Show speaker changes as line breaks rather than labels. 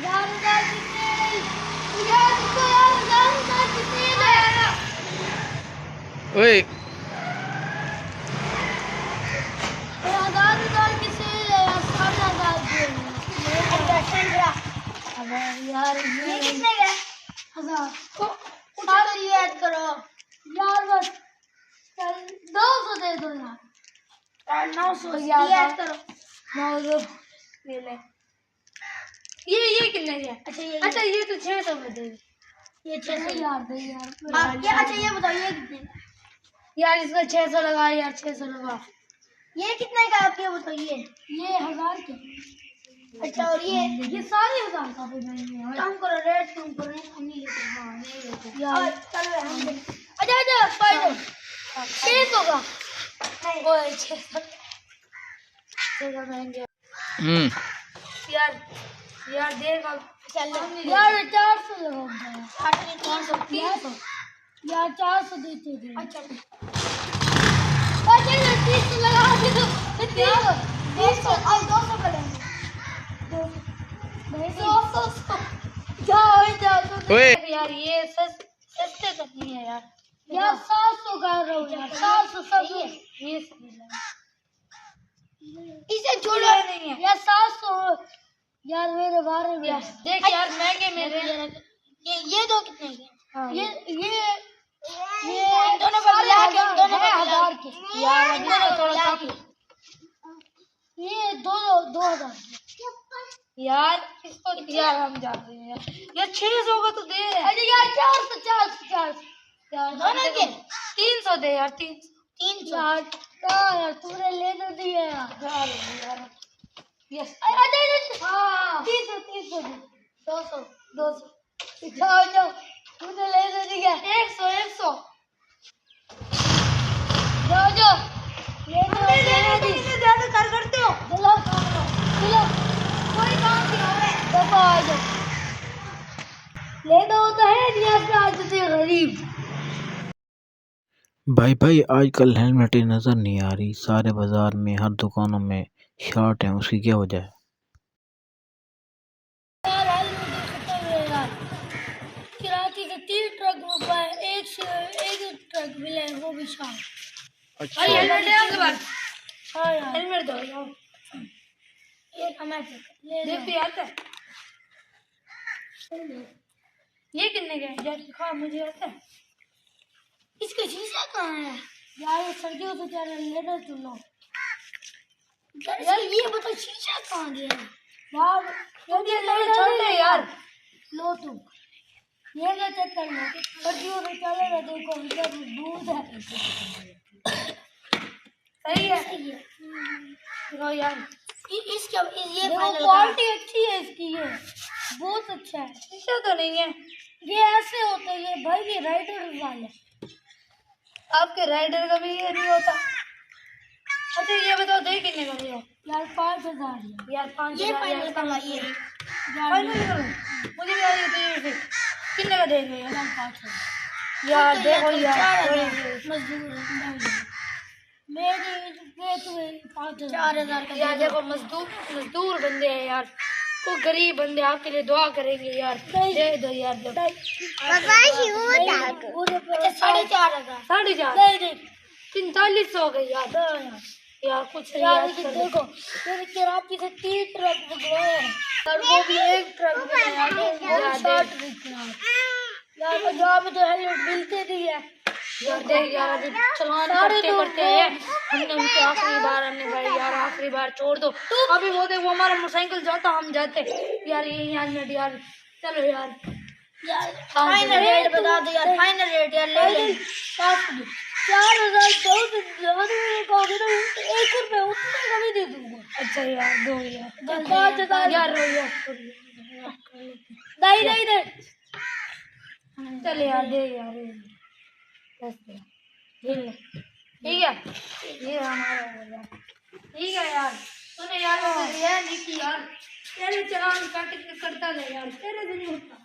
हजार कितने यार इसको यार हजार कितने है
ओए
हजार की सेल है यार 7,000 की अबे यार ये कितने का 1000 को उठा कर ये ऐड करो यार बस चल 200 दे दो यार 900 ये ऐड करो 900 ये ले ये कितने के अच्छा ये तो 600 में दे ये 600 यार दे यार आप ये अच्छा ये बताओ ये कितने का यार इसका 600 लगा यार 600 लगा ये कितने का आप ये बताइए ये 1000 के अच्छा और ये सारे 1000 का दे देंगे कम करो रेट कम करो हम नहीं लेते हां नहीं लेते यार चलो हम अच्छा अच्छा पाई दो 600 का नहीं वो 600 महंगे यार देगा चल यार 400 लगाओ 400 300 यार 400 देते थे अच्छा अच्छा 300 लगा दे दो 300 और 200 का लेंगे 200 क्या हो जाओ यार ये सस्ते तो नहीं है यार 700 का रहो यार 700 सब ये इसे छोड़ो नहीं है यार 700 यार मेरे बारे में देख यार महंगे मेरे ये दो कितने के हाँ ये दोनों का मिला के दोनों का 1000 के यार दोनों थोड़ा कम ये 2000 यार इसको यार हम जाते हैं यार 600 का तो दे अरे यार 400 यार दोनों के 300 दे यार 300 यार तूने ले तो दिया यार यस हाँ 300 200 जाओ तूने ले तो दिया 100 जाओ ले तो ज्यादा कर करते हो चलो कोई काम नहीं हो रहा है देखो आ जाओ ले दो तो है नहीं आज आज से गरीब
भाई आजकल हेलमेटें नज़र नहीं आ रही। सारे बाजार में हर दुकानों में शॉर्ट है, उसकी क्या वजह है?
कराची से 3 ट्रक रुका है एक ट्रक मिला है वो भी शॉर्ट
अच्छा
हेलमेट है आपके पास हाँ यार हेलमेट दो यार एक हमें ले भी आता है ये कितने का यार दिखा मुझे आता है इसका शीशा कहाँ है यार ये सर्दियों से क्या लेना चुनो यार ये बता शीशा कहाँ गया यार छोटे यार लो तुम ये ना चेक कर लो सर्दियों से चलेगा देखो इधर दूध है सही है लो यार इसका ये क्वालिटी अच्छी है इसकी ये बहुत अच्छा है शीशा तो नहीं है ये ऐसे होते हैं ये भाई ये राइडर वाले आपके राइडर का भी ये नहीं होता अच्छा ये बताओ दे कितने का दिया यार 5000 यार 5000 यार कमाइए मुझे भी आ रही है कितने का देंगे यार 5000 यार देखो यार मजदूर मेरे 4000 का यार देखो मजदूर बंदे हैं यार वो गरीब बंदे आपके लिए दुआ करेंगे यार दे दो यार दो 4,500 45 हो गई यार कुछ यार देखो कराची से 3 ट्रक गए और वो भी एक ट्रक यार पंजाब में तो हेलमेट मिलते नहीं है यार देख यार अभी चलान करते हैं हमने उनसे आखिरी बार छोड़ दो अभी वो देख वो हमारा मोटरसाइकिल जाता हम जाते यार ये हेलमेट यार चलो यार फाइनल रेट बता दो यार फाइनल रेट यार ले ले 4,000 कहोगे तो 1 रुपये उतने का भी दे दूंगा अच्छा यार दो यार 5,000 यार नहीं चल यार दे यार ठीक है ये हमारा हो गया ठीक है यार तूने यार लिया नहीं कि यार तेरे चलान करता ले यार तेरे से नहीं होता